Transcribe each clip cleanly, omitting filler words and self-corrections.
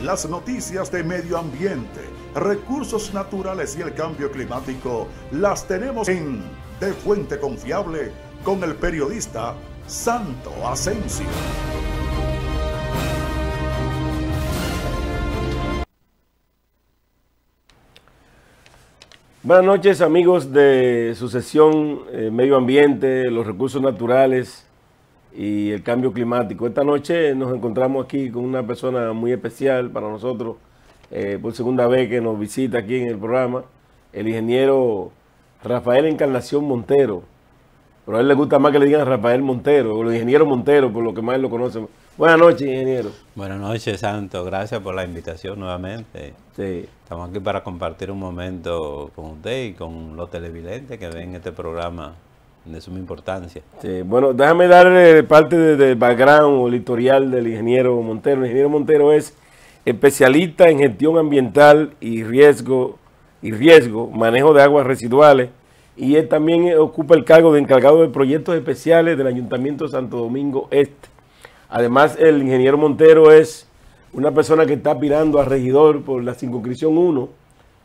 Las noticias de medio ambiente, recursos naturales y el cambio climático las tenemos en De Fuente Confiable con el periodista Santo Asensio. Buenas noches, amigos de su sesión Medio Ambiente, los recursos naturales y el cambio climático. Esta noche nos encontramos aquí con una persona muy especial para nosotros, por segunda vez que nos visita aquí en el programa, el ingeniero Rafael Encarnación Montero. Pero a él le gusta más que le digan Rafael Montero, o el ingeniero Montero, por lo que más lo conocen. Buenas noches, ingeniero. Buenas noches, Santo. Gracias por la invitación nuevamente. Sí. Estamos aquí para compartir un momento con usted y con los televidentes que ven este programa de suma importancia. Sí. Bueno, déjame darle parte del background o el historial del ingeniero Montero. El ingeniero Montero es especialista en gestión ambiental y riesgo, manejo de aguas residuales, y él también ocupa el cargo de encargado de proyectos especiales del Ayuntamiento de Santo Domingo Este. Además, el ingeniero Montero es una persona que está aspirando a regidor por la circunscripción 1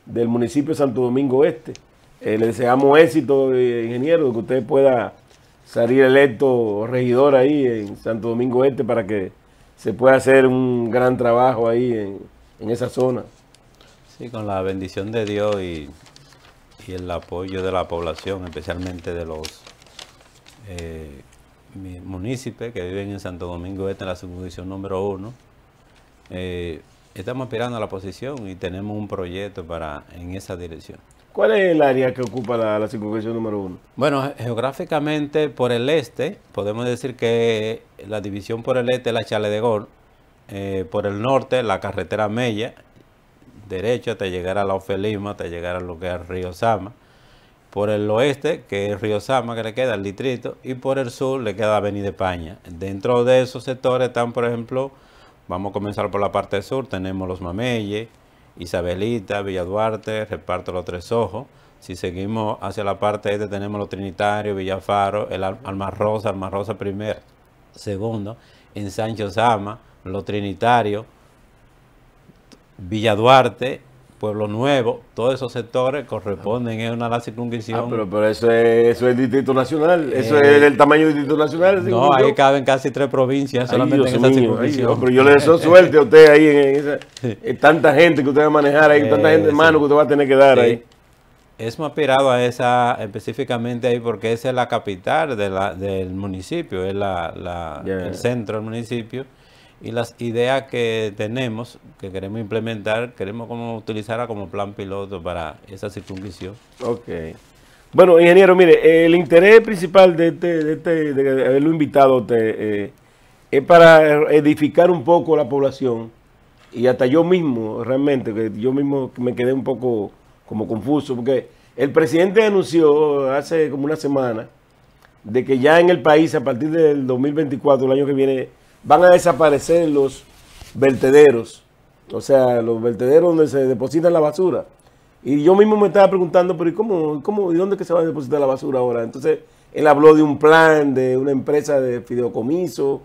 del municipio de Santo Domingo Este. Le deseamos éxito, ingeniero, que usted pueda salir electo regidor ahí en Santo Domingo Este para que se pueda hacer un gran trabajo ahí en esa zona. Sí, con la bendición de Dios y el apoyo de la población, especialmente de los municipios que viven en Santo Domingo Este, en la circunscripción número 1. Estamos aspirando a la posición y tenemos un proyecto en esa dirección. ¿Cuál es el área que ocupa la circunscripción número 1? Bueno, geográficamente por el este, podemos decir que la división por el este es la Chale de Gol, por el norte la carretera Mella, derecho hasta llegar a la Ofelima, hasta llegar a lo que es Río Sama, por el oeste, que es Río Sama, que le queda el distrito, y por el sur le queda Avenida España. Dentro de esos sectores están, por ejemplo, vamos a comenzar por la parte sur, tenemos Los Mameyes, Isabelita, Villa Duarte, Reparto Los Tres Ojos. Si seguimos hacia la parte este tenemos Los Trinitarios, Villafaro, el Alma Rosa primero, segundo, en Sancho Sama, Los Trinitarios, Villa Duarte, Pueblo Nuevo, todos esos sectores corresponden a una circunscripción. Pero eso es el Distrito Nacional, eso es el tamaño del Distrito Nacional. No, ahí caben casi 3 provincias solamente en esa circunscripción. Pero yo le deseo suerte a usted ahí, tanta gente que usted va a manejar ahí, tanta gente hermano que usted va a tener que dar ahí. Hemos aspirado a esa específicamente ahí porque esa es la capital del municipio, es el centro del municipio. Y las ideas que tenemos, que queremos implementar, queremos utilizarla como plan piloto para esa circunscripción. Ok. Bueno, ingeniero, mire, el interés principal de haberlo invitado a usted es para edificar un poco la población, y hasta yo mismo, realmente, que yo mismo me quedé un poco como confuso, porque el presidente anunció hace como una semana de que ya en el país, a partir del 2024, el año que viene, van a desaparecer los vertederos, o sea, los vertederos donde se deposita la basura. Y yo mismo me estaba preguntando, pero ¿y dónde es que se va a depositar la basura ahora? Entonces, él habló de un plan, de una empresa de fideicomiso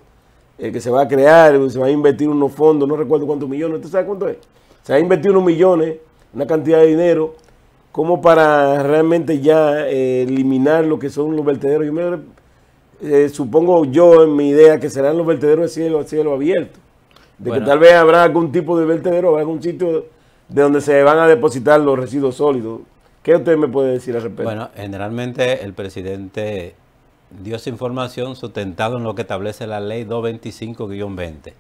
que se va a crear, se va a invertir unos fondos, no recuerdo cuántos millones, ¿usted sabe cuánto es? Se va a invertir unos millones, una cantidad de dinero, como para realmente ya eliminar lo que son los vertederos. Supongo yo en mi idea que serán los vertederos de cielo abierto, que tal vez habrá algún tipo de vertedero, habrá algún sitio de donde se van a depositar los residuos sólidos. ¿Qué usted me puede decir al respecto? Bueno, generalmente el presidente dio esa información sustentado en lo que establece la ley 225-20,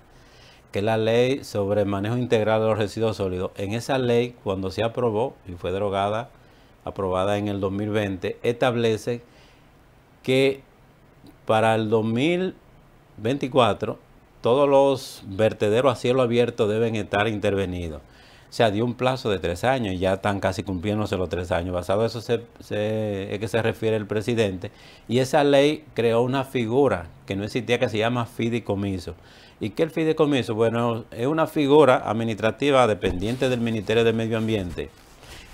que es la ley sobre el manejo integral de los residuos sólidos. En esa ley, cuando se aprobó y fue aprobada en el 2020, establece que para el 2024 todos los vertederos a cielo abierto deben estar intervenidos. O sea, dio un plazo de 3 años y ya están casi cumpliéndose los 3 años. Basado en eso es que se refiere el presidente. Y esa ley creó una figura que no existía, que se llama fideicomiso. ¿Y qué es el fideicomiso? Bueno, es una figura administrativa dependiente del Ministerio de Medio Ambiente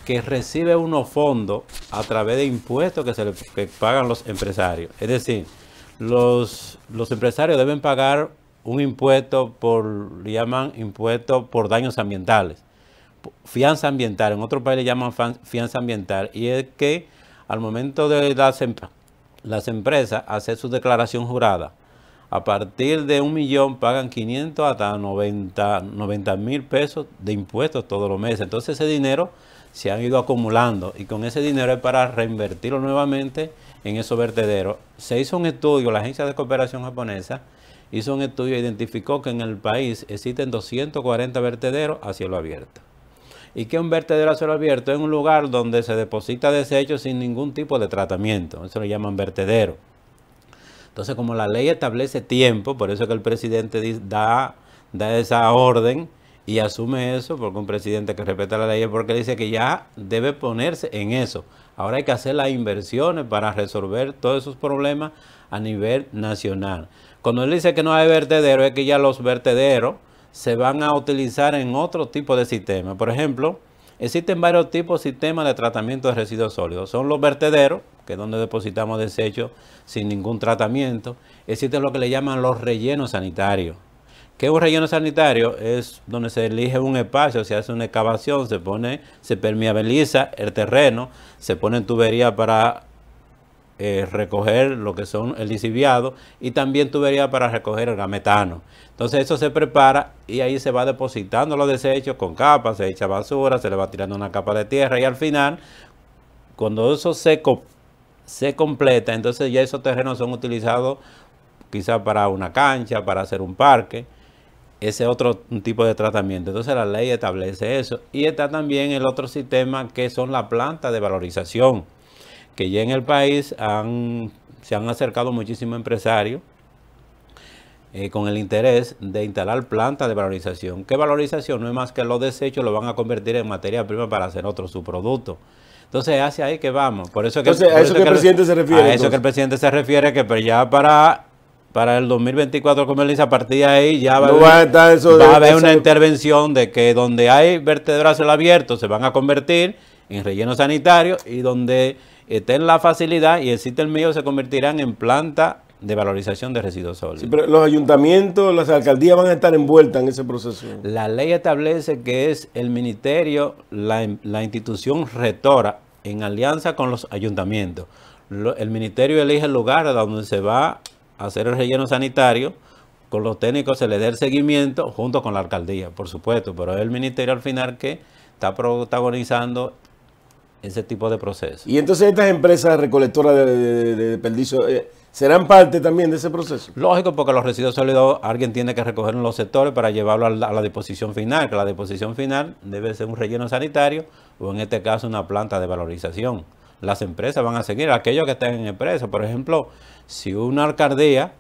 que recibe unos fondos a través de impuestos que pagan los empresarios. Es decir, los empresarios deben pagar un impuesto le llaman impuesto por daños ambientales, fianza ambiental, en otro país le llaman fianza ambiental, y es que al momento de las empresas hacer su declaración jurada, a partir de 1 millón pagan 500 hasta 90,000 pesos de impuestos todos los meses. Entonces ese dinero se han ido acumulando y con ese dinero es para reinvertirlo nuevamente en esos vertederos. Se hizo un estudio, la Agencia de Cooperación Japonesa hizo un estudio e identificó que en el país existen 240 vertederos a cielo abierto. ¿Y qué es un vertedero a cielo abierto? Es un lugar donde se deposita desechos sin ningún tipo de tratamiento. Eso lo llaman vertedero. Entonces, como la ley establece tiempo, por eso es que el presidente da esa orden y asume eso, porque un presidente que respeta la ley es porque dice que ya debe ponerse en eso. Ahora hay que hacer las inversiones para resolver todos esos problemas a nivel nacional. Cuando él dice que no hay vertedero, es que ya los vertederos se van a utilizar en otro tipo de sistema. Por ejemplo, existen varios tipos de sistemas de tratamiento de residuos sólidos. Son los vertederos, que es donde depositamos desechos sin ningún tratamiento. Existen lo que le llaman los rellenos sanitarios. ¿Qué es un relleno sanitario? Es donde se elige un espacio, se hace una excavación, se permeabiliza el terreno, se pone tubería para recoger lo que son el lixiviado y también tubería para recoger el gas metano. Entonces eso se prepara y ahí se va depositando los desechos con capas, se echa basura, se le va tirando una capa de tierra y al final, cuando eso se completa, entonces ya esos terrenos son utilizados quizás para una cancha, para hacer un parque. Ese otro tipo de tratamiento. Entonces la ley establece eso. Y está también el otro sistema que son las plantas de valorización, que ya en el país se han acercado muchísimos empresarios con el interés de instalar plantas de valorización. ¿Qué valorización? No es más que los desechos los van a convertir en materia prima para hacer otro subproducto. Entonces hacia ahí que vamos. Por eso que, entonces, a eso que el presidente se refiere. A eso que el presidente se refiere, que pero ya para el 2024, como él dice, a partir de ahí ya va a haber una intervención de que donde hay vertederos abiertos se van a convertir en rellenos sanitarios y donde estén la facilidad y existe el medio se convertirán en planta de valorización de residuos sólidos. Sí, pero los ayuntamientos, las alcaldías van a estar envueltas en ese proceso. La ley establece que es el ministerio, la institución rectora en alianza con los ayuntamientos. El ministerio elige el lugar donde se va a hacer el relleno sanitario, con los técnicos se le dé el seguimiento junto con la alcaldía, por supuesto, pero es el ministerio al final que está protagonizando ese tipo de procesos. Y entonces estas empresas recolectoras de desperdicios ¿serán parte también de ese proceso? Lógico, porque los residuos sólidos alguien tiene que recoger en los sectores para llevarlo a la disposición final, que la disposición final debe ser un relleno sanitario o en este caso una planta de valorización. Las empresas van a seguir, aquellos que estén en empresas, por ejemplo, si una alcaldía,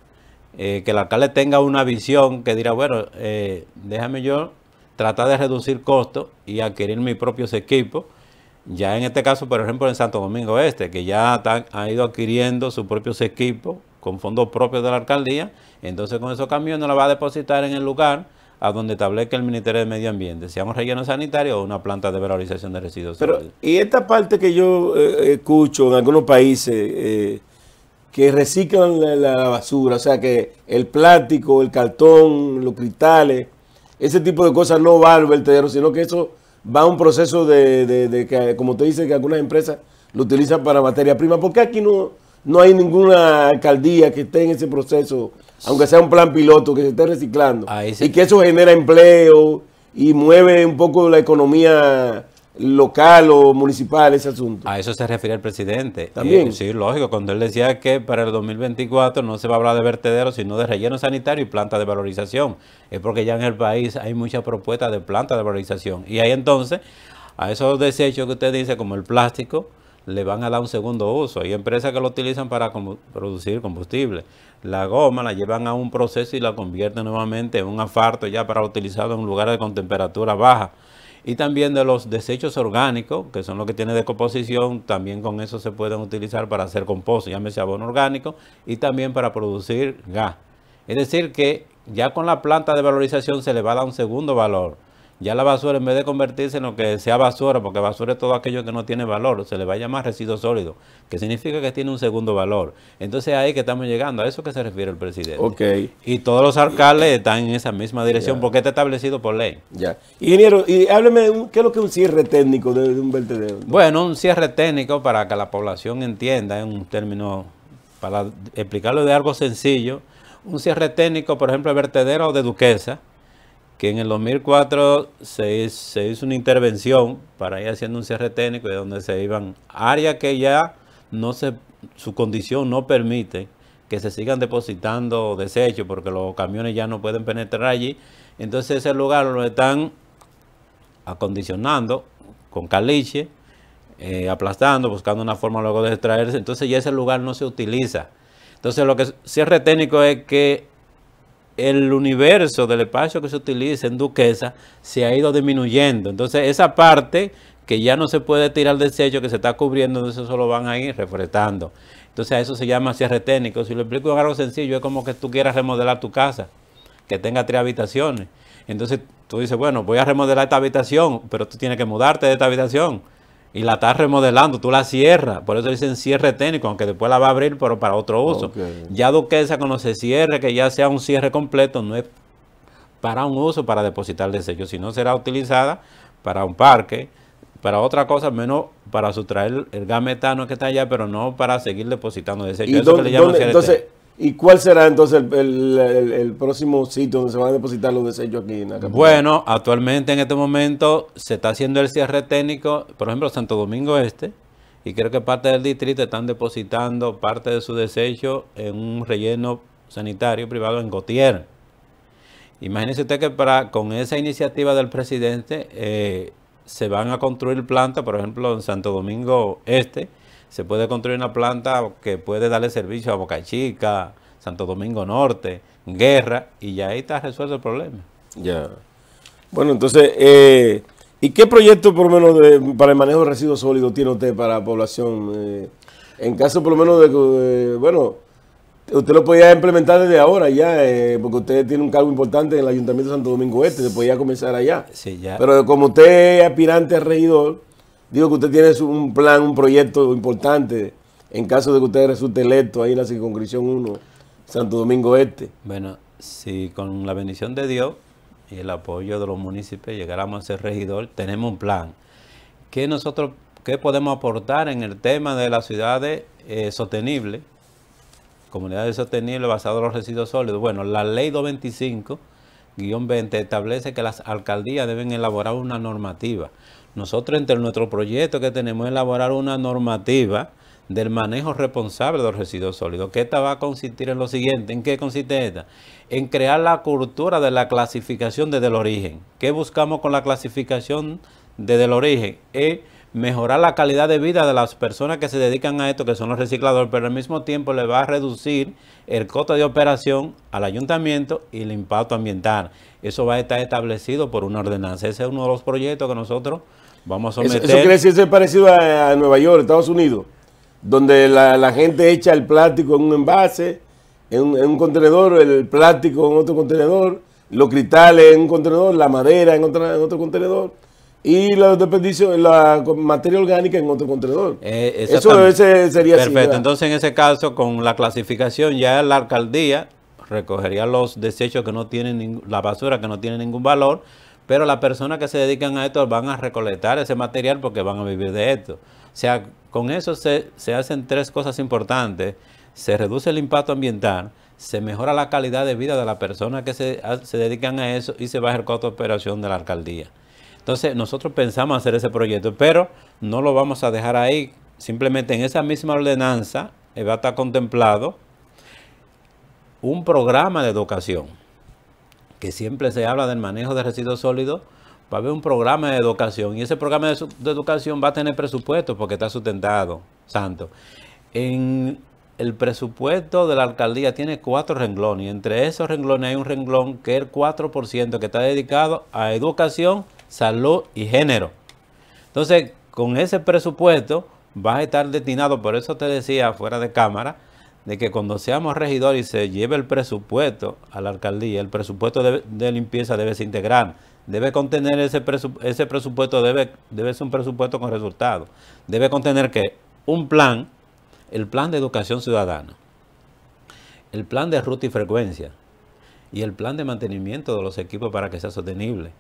que el alcalde tenga una visión que dirá, bueno, déjame yo tratar de reducir costos y adquirir mis propios equipos. Ya en este caso, por ejemplo, en Santo Domingo Este, que ya ha ido adquiriendo sus propios equipos con fondos propios de la alcaldía, entonces con esos camiones la va a depositar en el lugar a donde establezca el Ministerio de Medio Ambiente, sea un relleno sanitario o una planta de valorización de residuos sólidos. Y esta parte que yo escucho en algunos países, que reciclan la basura, o sea que el plástico, el cartón, los cristales, ese tipo de cosas no va al vertedero, sino que eso va a un proceso de que, como te dice, que algunas empresas lo utilizan para materia prima. ¿Por qué aquí no hay ninguna alcaldía que esté en ese proceso, aunque sea un plan piloto, que se esté reciclando? Y que eso genera empleo y mueve un poco la economía local o municipal, ese asunto. A eso se refiere el presidente. También. Sí, lógico, cuando él decía que para el 2024 no se va a hablar de vertederos, sino de relleno sanitario y planta de valorización. Es porque ya en el país hay muchas propuestas de planta de valorización. Y ahí entonces, a esos desechos que usted dice, como el plástico, le van a dar un segundo uso. Hay empresas que lo utilizan para producir combustible. La goma la llevan a un proceso y la convierten nuevamente en un asfalto ya para utilizarlo en lugares con temperatura baja. Y también de los desechos orgánicos, que son los que tienen decomposición, también con eso se pueden utilizar para hacer compost, llámese abono orgánico, y también para producir gas. Es decir que ya con la planta de valorización se le va a dar un segundo valor. Ya la basura, en vez de convertirse en lo que sea basura, porque basura es todo aquello que no tiene valor, se le va a llamar residuo sólido, que significa que tiene un segundo valor. Entonces ahí que estamos llegando, a eso que se refiere el presidente. Ok. Y todos los alcaldes están en esa misma dirección, porque está establecido por ley. Ya. Ingeniero, y hábleme, ¿qué es lo que es un cierre técnico de un vertedero? Bueno, un cierre técnico para que la población entienda, en un término, para explicarlo de algo sencillo, un cierre técnico, por ejemplo, el vertedero de Duquesa, que en el 2004 se hizo una intervención para ir haciendo un cierre técnico de donde se iban áreas que ya su condición no permite que se sigan depositando desechos porque los camiones ya no pueden penetrar allí. Entonces ese lugar lo están acondicionando con caliche, aplastando, buscando una forma luego de extraerse. Entonces ya ese lugar no se utiliza. Entonces lo que cierre técnico es que el universo del espacio que se utiliza en Duquesa se ha ido disminuyendo. Entonces esa parte que ya no se puede tirar desecho, que se está cubriendo, entonces eso lo van a ir reforestando. Entonces a eso se llama cierre técnico. Si lo explico en algo sencillo, es como que tú quieras remodelar tu casa, que tenga 3 habitaciones. Entonces tú dices, bueno, voy a remodelar esta habitación, pero tú tienes que mudarte de esta habitación. Y la estás remodelando, tú la cierras. Por eso dicen cierre técnico, aunque después la va a abrir, pero para otro uso. Okay. Ya Duquesa, cuando se cierre, que ya sea un cierre completo, no es para un uso, para depositar desechos, sino será utilizada para un parque, para otra cosa, menos para sustraer el gas metano que está allá, pero no para seguir depositando desechos. ¿Y eso que le llaman cierre técnico? ¿Y cuál será entonces el próximo sitio donde se van a depositar los desechos aquí en la capital? Bueno, actualmente en este momento se está haciendo el cierre técnico, por ejemplo, Santo Domingo Este, y creo que parte del distrito están depositando parte de su desecho en un relleno sanitario privado en Gautier. Imagínese usted que con esa iniciativa del presidente se van a construir plantas, por ejemplo, en Santo Domingo Este, se puede construir una planta que puede darle servicio a Boca Chica, Santo Domingo Norte, Guerra, y ya ahí está resuelto el problema. Ya. Bueno, entonces, ¿y qué proyecto por lo menos para el manejo de residuos sólidos tiene usted para la población? En caso por lo menos de que, bueno, usted lo podía implementar desde ahora ya, porque usted tiene un cargo importante en el Ayuntamiento de Santo Domingo Este, se podía comenzar allá. Sí, ya. Pero como usted es aspirante a regidor, digo que usted tiene un plan, un proyecto importante en caso de que usted resulte electo ahí en la circunscripción 1, Santo Domingo Este. Bueno, si con la bendición de Dios y el apoyo de los municipios llegáramos a ser regidor, tenemos un plan. ¿Qué podemos aportar en el tema de las ciudades sostenibles? Comunidades sostenibles basadas en los residuos sólidos. Bueno, la ley 225-20 establece que las alcaldías deben elaborar una normativa. Nosotros entre nuestro proyecto que tenemos es elaborar una normativa del manejo responsable de los residuos sólidos, que esta va a consistir en lo siguiente. ¿En qué consiste esta? En crear la cultura de la clasificación desde el origen. ¿Qué buscamos con la clasificación desde el origen? Es mejorar la calidad de vida de las personas que se dedican a esto, que son los recicladores, pero al mismo tiempo le va a reducir el costo de operación al ayuntamiento y el impacto ambiental. Eso va a estar establecido por una ordenanza. Ese es uno de los proyectos que nosotros vamos a someter. ¿Eso quiere decir ser parecido a Nueva York, Estados Unidos? Donde la gente echa el plástico en un envase, en un contenedor, el plástico en otro contenedor, los cristales en un contenedor, la madera en otro contenedor y los desperdicios, la materia orgánica en otro contenedor. Eso sería perfecto. Así, entonces en ese caso con la clasificación ya la alcaldía recogería los desechos que no tienen, la basura que no tiene ningún valor, pero las personas que se dedican a esto van a recolectar ese material porque van a vivir de esto. O sea, con eso se hacen 3 cosas importantes. Se reduce el impacto ambiental, se mejora la calidad de vida de las personas que se dedican a eso y se baja el costo de operación de la alcaldía. Entonces, nosotros pensamos hacer ese proyecto, pero no lo vamos a dejar ahí. Simplemente en esa misma ordenanza va a estar contemplado un programa de educación, que siempre se habla del manejo de residuos sólidos. Va a haber un programa de educación y ese programa de educación va a tener presupuesto porque está sustentado, Santo. En el presupuesto de la alcaldía tiene 4 renglones y entre esos renglones hay un renglón que es el 4% que está dedicado a educación, salud y género. Entonces, con ese presupuesto va a estar destinado, por eso te decía fuera de cámara, de que cuando seamos regidores y se lleve el presupuesto a la alcaldía, el presupuesto de limpieza debe ser integral. debe contener ese presupuesto, debe ser un presupuesto con resultados. Debe contener que un plan, el plan de educación ciudadana, el plan de ruta y frecuencia y el plan de mantenimiento de los equipos para que sea sostenible.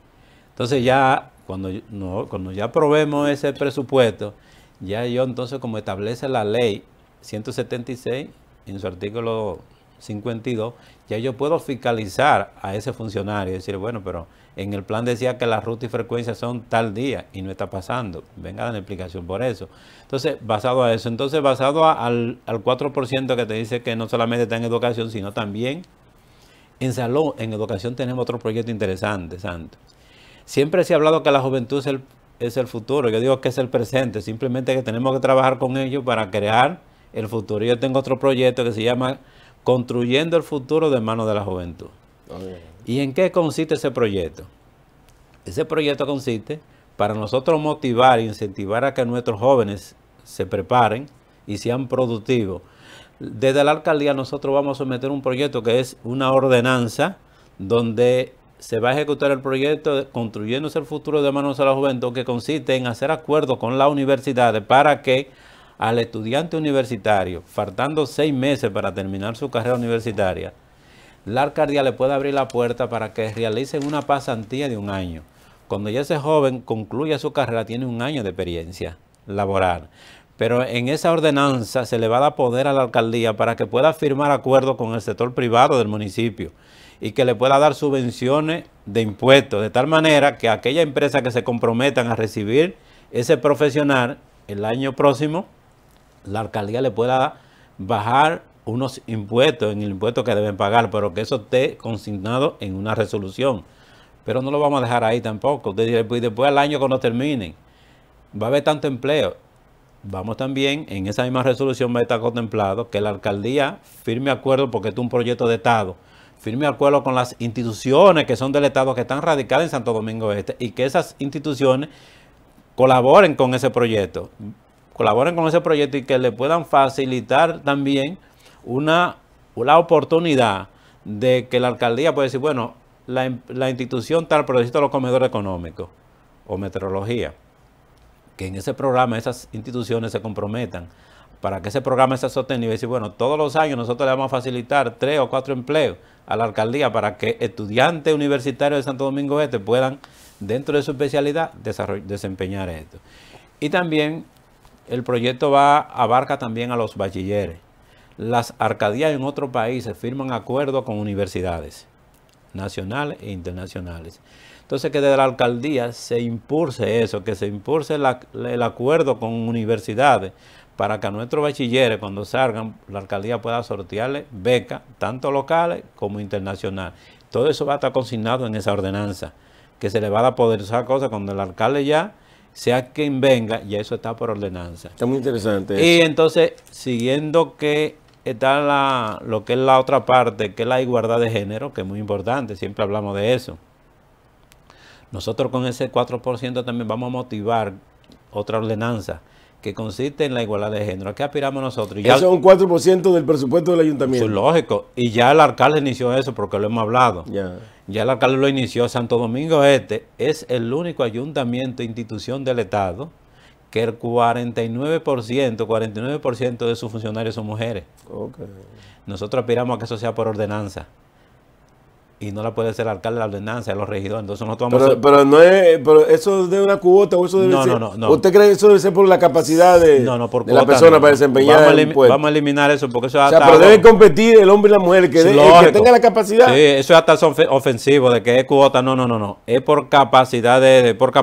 Entonces ya, cuando ya aprobemos ese presupuesto, ya yo entonces, como establece la ley 176 en su artículo 52, ya yo puedo fiscalizar a ese funcionario y decir, bueno, pero en el plan decía que la ruta y frecuencia son tal día y no está pasando. Venga a dar una explicación por eso. Entonces, basado a eso, al 4% que te dice que no solamente está en educación, sino también en salud. En educación tenemos otro proyecto interesante, Santo. Siempre se ha hablado que la juventud es el futuro. Yo digo que es el presente. Simplemente que tenemos que trabajar con ellos para crear el futuro. Yo tengo otro proyecto que se llama Construyendo el futuro de manos de la juventud. ¿Y en qué consiste ese proyecto? Ese proyecto consiste para nosotros motivar e incentivar a que nuestros jóvenes se preparen y sean productivos. Desde la alcaldía nosotros vamos a someter un proyecto que es una ordenanza donde se va a ejecutar el proyecto de Construyéndose el futuro de manos de la juventud, que consiste en hacer acuerdos con las universidades para que al estudiante universitario, faltando 6 meses para terminar su carrera universitaria, la alcaldía le puede abrir la puerta para que realicen una pasantía de 1 año. Cuando ya ese joven concluya su carrera, tiene 1 año de experiencia laboral. Pero en esa ordenanza se le va a dar poder a la alcaldía para que pueda firmar acuerdos con el sector privado del municipio y que le pueda dar subvenciones de impuestos, de tal manera que aquella empresa que se comprometan a recibir ese profesional el año próximo, la alcaldía le pueda bajar unos impuestos en el impuesto que deben pagar, pero que eso esté consignado en una resolución. Pero no lo vamos a dejar ahí tampoco. Después al año, cuando terminen, va a haber tanto empleo. Vamos también, en esa misma resolución va a estar contemplado que la alcaldía firme acuerdo, porque esto es un proyecto de Estado, firme acuerdo con las instituciones que son del Estado, que están radicadas en Santo Domingo Este, y que esas instituciones colaboren con ese proyecto. Colaboren con ese proyecto y que le puedan facilitar también una oportunidad de que la alcaldía puede decir, bueno, la institución tal, pero necesita los comedores económicos o meteorología, que en ese programa esas instituciones se comprometan para que ese programa sea sostenible y decir, bueno, todos los años nosotros le vamos a facilitar 3 o 4 empleos a la alcaldía para que estudiantes universitarios de Santo Domingo Este puedan, dentro de su especialidad, desempeñar esto. Y también el proyecto abarca también a los bachilleres. Las alcaldías en otros países firman acuerdos con universidades nacionales e internacionales. Entonces, que desde la alcaldía se impulse eso, que se impulse el acuerdo con universidades para que a nuestros bachilleres, cuando salgan, la alcaldía pueda sortearles becas, tanto locales como internacionales. Todo eso va a estar consignado en esa ordenanza, que se le va a dar poder. Esa cosa, cuando el alcalde ya, sea quien venga, ya eso está por ordenanza. Está muy interesante eso. Y entonces, siguiendo que está lo que es la otra parte, que es la igualdad de género, que es muy importante, siempre hablamos de eso. Nosotros con ese 4% también vamos a motivar otra ordenanza que consiste en la igualdad de género. ¿A qué aspiramos nosotros? Eso es un 4% del presupuesto del ayuntamiento. Eso es lógico. Y ya el alcalde inició eso porque lo hemos hablado. Ya el alcalde lo inició. Santo Domingo Este es el único ayuntamiento, institución del Estado, que el 49% de sus funcionarios son mujeres. Nosotros aspiramos a que eso sea por ordenanza. Y no la puede ser el alcalde de la ordenanza, de los regidores. Entonces nosotros vamos pero no es, pero eso debe una cuota o eso debe ser. No. ¿Usted cree que eso debe ser por la capacidad de la persona para desempeñar el puesto? Vamos a eliminar eso porque eso es hasta. O sea, pero debe competir el hombre y la mujer, el que tenga la capacidad. Sí, eso es hasta ofensivo de que es cuota. No. Es por capacidad por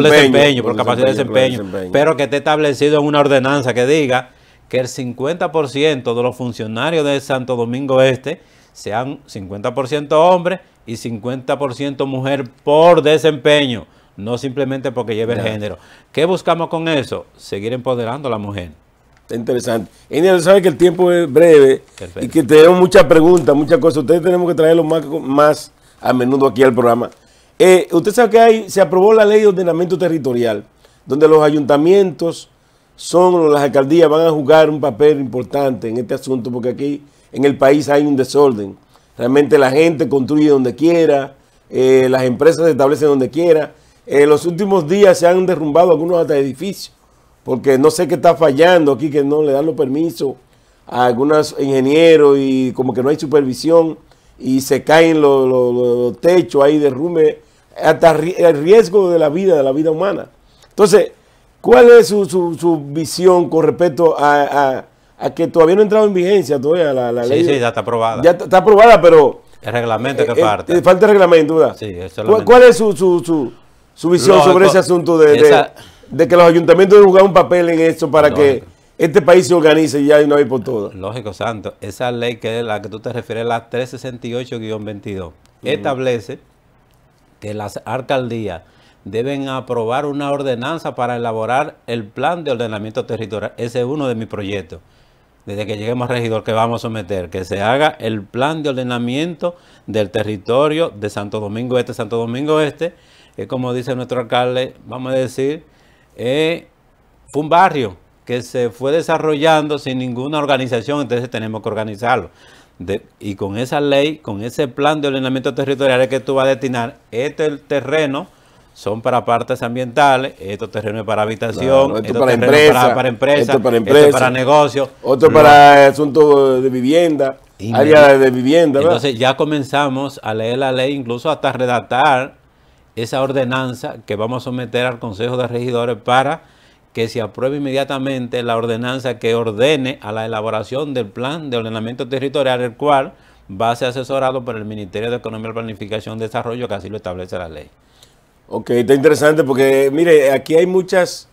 desempeño, por capacidad de desempeño. Pero que esté establecido en una ordenanza que diga que el 50% de los funcionarios de Santo Domingo Este sean 50% hombres y 50% mujer por desempeño, no simplemente porque lleve el género. ¿Qué buscamos con eso? Seguir empoderando a la mujer. Interesante. Ingeniero, sabe que el tiempo es breve. Perfecto. Y que tenemos muchas preguntas, muchas cosas. Ustedes tenemos que traerlo más a menudo aquí al programa. Usted sabe que se aprobó la ley de ordenamiento territorial, donde los ayuntamientos las alcaldías van a jugar un papel importante en este asunto, porque aquí en el país hay un desorden. Realmente la gente construye donde quiera, las empresas se establecen donde quiera. En los últimos días se han derrumbado algunos hasta edificios, porque no sé qué está fallando aquí, que no le dan los permisos a algunos ingenieros y como que no hay supervisión y se caen los techos, hay derrumbe, hasta el riesgo de la vida humana. Entonces, ¿cuál es su visión con respecto a que todavía no ha entrado en vigencia todavía la ley? Sí, ya está aprobada. Ya está aprobada, pero... El reglamento que falta. Falta el reglamento, ¿verdad? Sí, eso ¿Cuál es su visión sobre ese asunto de que los ayuntamientos deben jugar un papel en eso para que este país se organice ya de una vez por todas? Lógico, Santo. Esa ley que es la que tú te refieres, la 368-22, establece que las alcaldías deben aprobar una ordenanza para elaborar el plan de ordenamiento territorial. Ese es uno de mis proyectos. Desde que lleguemos a regidor, que vamos a someter, que se haga el plan de ordenamiento del territorio de Santo Domingo Este. Santo Domingo Este, como dice nuestro alcalde, vamos a decir, fue un barrio que se fue desarrollando sin ninguna organización, entonces tenemos que organizarlo. Y con esa ley, con ese plan de ordenamiento territorial es que tú vas a destinar el terreno, son para partes ambientales, estos terrenos para habitación, claro, estos para empresas, esto para negocios, otro para asuntos de vivienda, área de vivienda, ¿verdad? Entonces ya comenzamos a leer la ley, incluso hasta redactar esa ordenanza que vamos a someter al Consejo de Regidores para que se apruebe inmediatamente la ordenanza que ordene a la elaboración del plan de ordenamiento territorial, el cual va a ser asesorado por el Ministerio de Economía, Planificación y Desarrollo, que así lo establece la ley. Ok, está interesante porque, mire, aquí hay muchas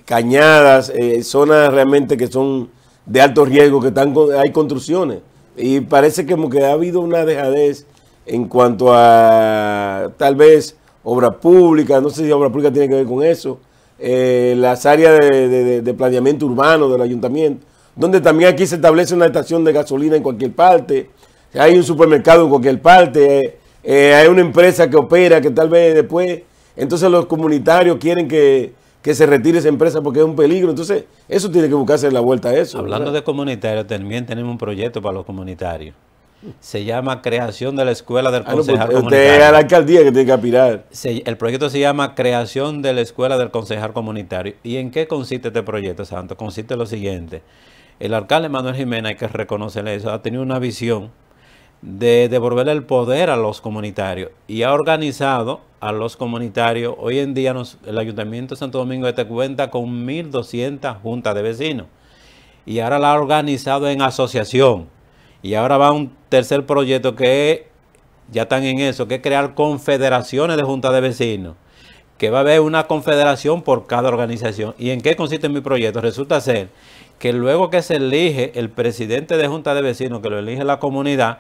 cañadas, zonas realmente que son de alto riesgo, que hay construcciones. Y parece como que ha habido una dejadez en cuanto a, tal vez, obra pública, no sé si obra pública tiene que ver con eso, las áreas de planeamiento urbano del ayuntamiento, donde también aquí se establece una estación de gasolina en cualquier parte, hay un supermercado en cualquier parte, hay una empresa que opera que tal vez después... Entonces los comunitarios quieren que se retire esa empresa porque es un peligro. Entonces eso tiene que buscarse la vuelta a eso. Hablando ¿verdad? de comunitarios, también tenemos un proyecto para los comunitarios. Se llama Creación de la Escuela del Concejal Comunitario. Usted es la alcaldía que tiene que aspirar. El proyecto se llama Creación de la Escuela del Concejal Comunitario. ¿Y en qué consiste este proyecto, Santo? Consiste en lo siguiente. El alcalde Manuel Jiménez, hay que reconocerle eso, ha tenido una visión de devolverle el poder a los comunitarios y ha organizado a los comunitarios. Hoy en día el Ayuntamiento de Santo Domingo Este cuenta con 1.200 juntas de vecinos y ahora la ha organizado en asociación y ahora va un tercer proyecto que ya están en eso, que es crear confederaciones de juntas de vecinos, que va a haber una confederación por cada organización. ¿Y en qué consiste mi proyecto? Resulta ser que luego que se elige el presidente de junta de vecinos, que lo elige la comunidad,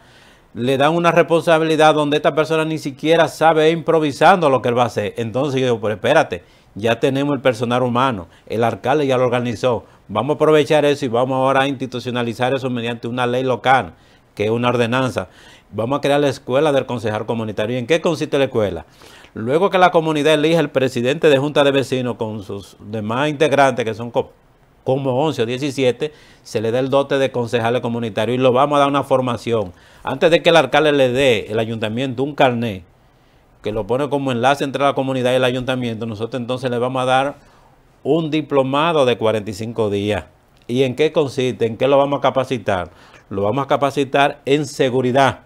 le dan una responsabilidad donde esta persona ni siquiera sabe improvisando lo que él va a hacer. Entonces yo digo, pero espérate, ya tenemos el personal humano, el alcalde ya lo organizó, vamos a aprovechar eso y vamos ahora a institucionalizar eso mediante una ley local, que es una ordenanza. Vamos a crear la escuela del concejal comunitario. ¿Y en qué consiste la escuela? Luego que la comunidad elige el presidente de junta de vecinos con sus demás integrantes, que son como 11 o 17, se le da el dote de concejales comunitarios y lo vamos a dar una formación. Antes de que el alcalde le dé el ayuntamiento un carnet, que lo pone como enlace entre la comunidad y el ayuntamiento, nosotros entonces le vamos a dar un diplomado de 45 días. ¿Y en qué consiste? ¿En qué lo vamos a capacitar? Lo vamos a capacitar en seguridad.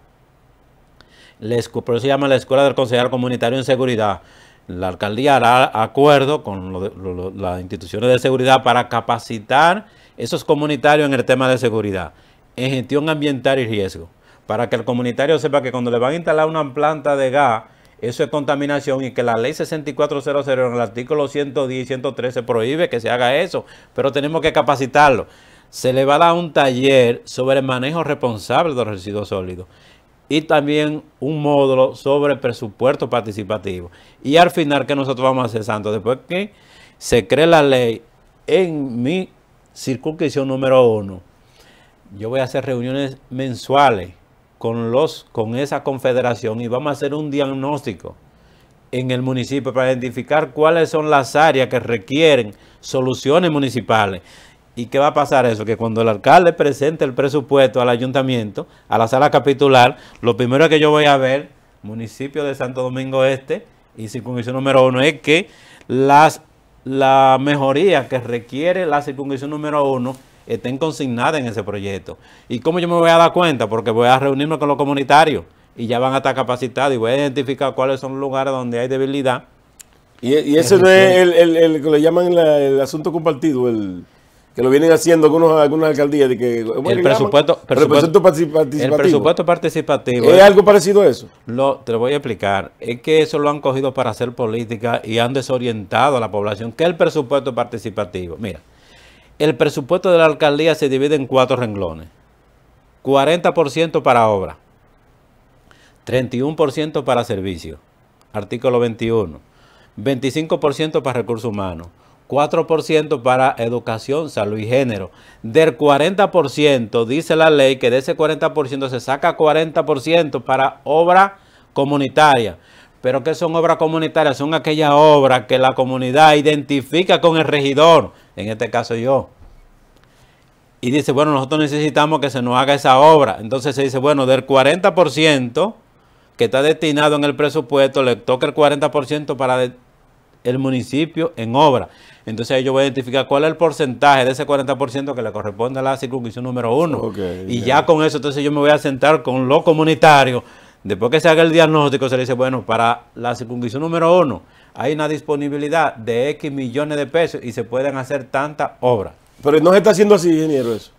Por eso se llama la Escuela del Concejal Comunitario en Seguridad. La alcaldía hará acuerdo con las instituciones de seguridad para capacitar esos comunitarios en el tema de seguridad, en gestión ambiental y riesgo, para que el comunitario sepa que cuando le van a instalar una planta de gas, eso es contaminación y que la ley 6400 en el artículo 110 y 113 prohíbe que se haga eso, pero tenemos que capacitarlo. Se le va a dar un taller sobre el manejo responsable de los residuos sólidos y también un módulo sobre presupuesto participativo. Y al final, ¿qué nosotros vamos a hacer, Santo? Después que se cree la ley en mi circunscripción número 1, yo voy a hacer reuniones mensuales con esa confederación y vamos a hacer un diagnóstico en el municipio para identificar cuáles son las áreas que requieren soluciones municipales. ¿Y qué va a pasar eso? Que cuando el alcalde presente el presupuesto al ayuntamiento, a la sala capitular, lo primero que yo voy a ver municipio de Santo Domingo Este y circunscripción número 1, es que la mejoría que requiere la circunscripción número 1 estén consignadas en ese proyecto. ¿Y cómo yo me voy a dar cuenta? Porque voy a reunirme con los comunitarios y ya van a estar capacitados y voy a identificar cuáles son los lugares donde hay debilidad. Y ese no es el que le llaman el asunto compartido, que lo vienen haciendo algunas alcaldías. De que, el presupuesto participativo. El presupuesto participativo. ¿Es algo parecido a eso? Te lo voy a explicar. Es que eso lo han cogido para hacer política y han desorientado a la población. ¿Qué es el presupuesto participativo? Mira, el presupuesto de la alcaldía se divide en 4 renglones. 40% para obra, 31% para servicios, artículo 21, 25% para recursos humanos, 4% para educación, salud y género. Del 40%, dice la ley que de ese 40% se saca 40% para obra comunitaria. ¿Pero qué son obras comunitarias? Son aquellas obras que la comunidad identifica con el regidor, en este caso yo. Y dice, bueno, nosotros necesitamos que se nos haga esa obra. Entonces se dice, bueno, del 40% que está destinado en el presupuesto, le toca el 40% para el municipio en obra. Entonces yo voy a identificar cuál es el porcentaje de ese 40% que le corresponde a la circunscripción número 1. Okay, y ya con eso, entonces yo me voy a sentar con los comunitarios. Después que se haga el diagnóstico, se le dice, bueno, para la circunscripción número 1 hay una disponibilidad de X millones de pesos y se pueden hacer tantas obras. Pero no se está haciendo así, ingeniero, eso.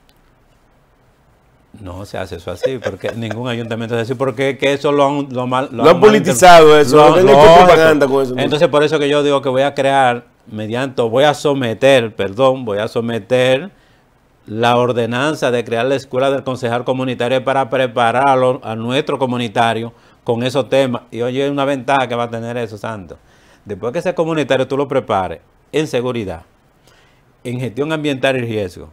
No se hace eso así, porque ningún ayuntamiento hace así, porque que eso lo han politizado eso, propaganda con eso. Entonces por eso que yo digo que voy a crear, voy a someter la ordenanza de crear la escuela del concejal comunitario para preparar a nuestro comunitario con esos temas. Y oye, una ventaja que va a tener eso, Santo. Después que ese comunitario tú lo prepares en seguridad, en gestión ambiental y riesgo,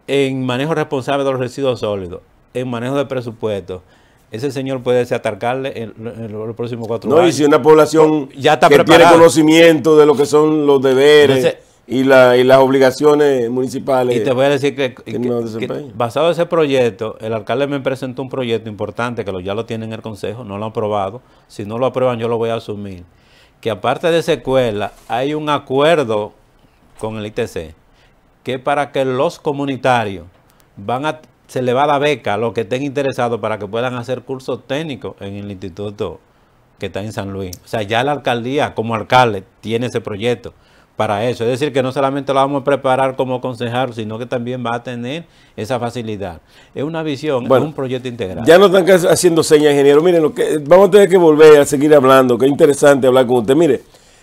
en manejo responsable de los residuos sólidos, en manejo de presupuesto, ese señor puede atarcarle en los próximos 4 años. No, y si una población ya está que preparada, tiene conocimiento de lo que son los deberes. Entonces, y las obligaciones municipales. Y te voy a decir que basado en ese proyecto, el alcalde me presentó un proyecto importante que ya lo tiene en el consejo, no lo han aprobado. Si no lo aprueban, yo lo voy a asumir. Que aparte de esa escuela, hay un acuerdo con el ITC, que para que los comunitarios se le va a dar beca a los que estén interesados para que puedan hacer cursos técnicos en el instituto que está en San Luis. O sea, ya la alcaldía como alcalde tiene ese proyecto para eso. Es decir, que no solamente lo vamos a preparar como concejal, sino que también va a tener esa facilidad. Es una visión, es un proyecto integral. Ya no están haciendo señas, ingeniero. Miren, vamos a tener que volver a seguir hablando, que es interesante hablar con usted. Mire,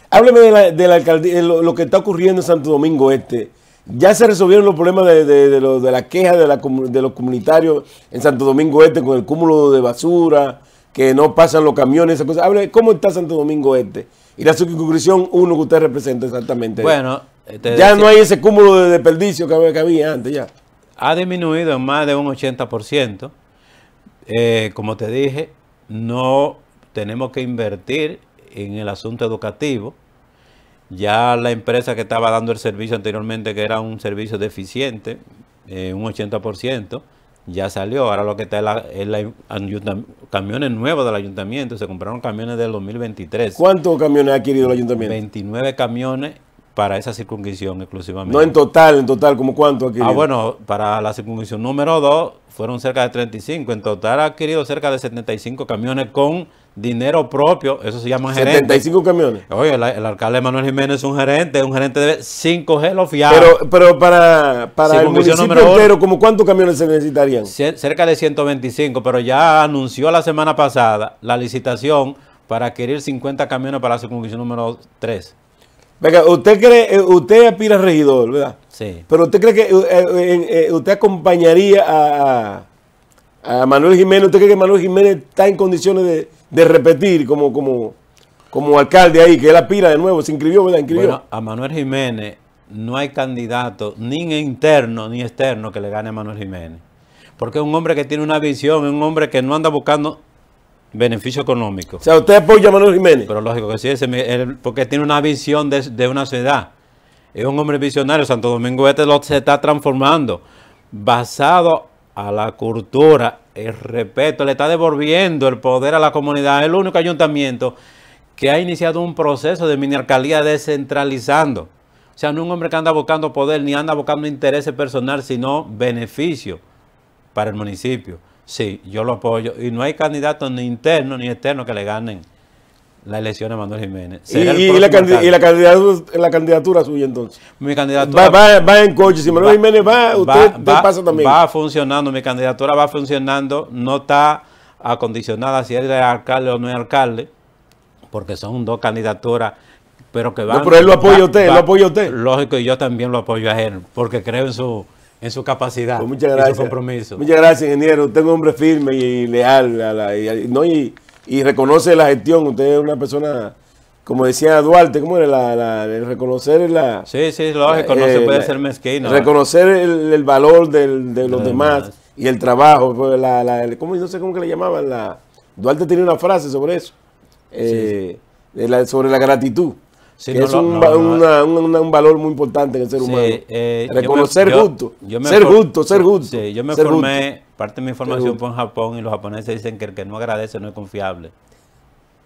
hábleme de la alcaldía, lo que está ocurriendo en Santo Domingo Este. ¿Ya se resolvieron los problemas de la queja de los comunitarios en Santo Domingo Este con el cúmulo de basura, que no pasan los camiones, esas cosas? Hable, ¿cómo está Santo Domingo Este? Y la circunscripción 1 que usted representa exactamente. Bueno, ya no hay ese cúmulo de desperdicio que había antes ya. Ha disminuido en más de un 80%. Como te dije, no tenemos que invertir en el asunto educativo. Ya la empresa que estaba dando el servicio anteriormente, que era un servicio deficiente, un 80%, ya salió. Ahora lo que está es camiones nuevos del ayuntamiento. Se compraron camiones del 2023. ¿Cuántos camiones ha adquirido el ayuntamiento? 29 camiones para esa circunscripción exclusivamente. No en total, ¿cómo cuánto ha adquirido? Bueno, para la circunscripción número 2 fueron cerca de 35. En total ha adquirido cerca de 75 camiones con dinero propio. Eso se llama gerente. 75 camiones. Oye, el alcalde Manuel Jiménez es un gerente de 5G lo fiable. Pero para el municipio entero, ¿cómo cuántos camiones se necesitarían? Cerca de 125, pero ya anunció la semana pasada la licitación para adquirir 50 camiones para la circunscripción número 3. Venga, usted aspira a regidor, ¿verdad? Sí. Pero usted cree que usted acompañaría a Manuel Jiménez. ¿Usted cree que Manuel Jiménez está en condiciones de repetir como alcalde ahí, que él aspira de nuevo? Se inscribió, ¿verdad? Bueno, a Manuel Jiménez no hay candidato ni interno ni externo que le gane a Manuel Jiménez. Porque es un hombre que tiene una visión, es un hombre que no anda buscando beneficio económico. O sea, ¿usted apoya a Manuel Jiménez? Pero lógico que sí, porque tiene una visión de una ciudad. Es un hombre visionario. Santo Domingo Este se está transformando basado a la cultura, el respeto, le está devolviendo el poder a la comunidad. Es el único ayuntamiento que ha iniciado un proceso de mini alcaldía descentralizando. O sea, no es un hombre que anda buscando poder ni anda buscando intereses personales, sino beneficio para el municipio. Sí, yo lo apoyo. Y no hay candidatos ni internos ni externos que le ganen la elección a Manuel Jiménez. Y la candidatura suya entonces. Mi candidatura va en coche. Si Manuel Jiménez usted pasa también. Va funcionando, mi candidatura va funcionando. No está acondicionada si él es alcalde o no es alcalde, porque son dos candidaturas, pero que van... No, pero él lo apoya a usted, Lógico, y yo también lo apoyo a él, porque creo en su capacidad, pues muchas gracias, y su compromiso. Muchas gracias, ingeniero. Usted es un hombre firme y leal y reconoce la gestión. Usted es una persona, como decía Duarte, ¿cómo era? El reconocer la... Sí, lógico, no se puede ser mezquino. Reconocer el valor de los demás y el trabajo. Pues no sé cómo que le llamaban. Duarte tenía una frase sobre eso. Sobre la gratitud, sí, que es un valor muy importante en el ser humano. Reconocer ser justo. Sí, yo me formé, parte de mi formación fue en Japón, y los japoneses dicen que el que no agradece no es confiable.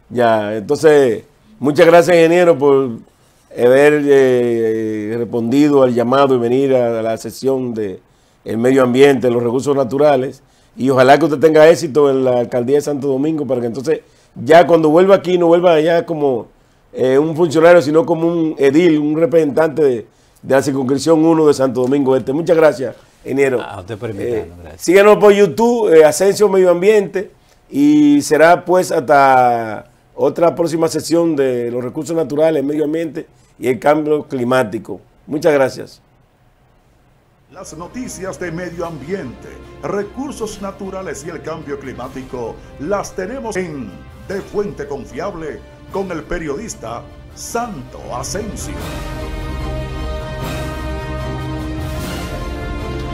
Ya, entonces, muchas gracias, ingeniero, por haber respondido al llamado y venir a la sesión de el medio ambiente, los recursos naturales, y ojalá que usted tenga éxito en la alcaldía de Santo Domingo, para que entonces ya cuando vuelva aquí no vuelva allá como un funcionario, sino como un edil, un representante de la circunscripción 1 de Santo Domingo Este. Muchas gracias, ingeniero. Usted por invitarnos, gracias. Síganos por YouTube, Ascenso Medio Ambiente, y será pues hasta otra próxima sesión de los recursos naturales, el medio ambiente y el cambio climático. Muchas gracias. Las noticias de medio ambiente, recursos naturales y el cambio climático las tenemos en De Fuente Confiable con el periodista Santo Asensio.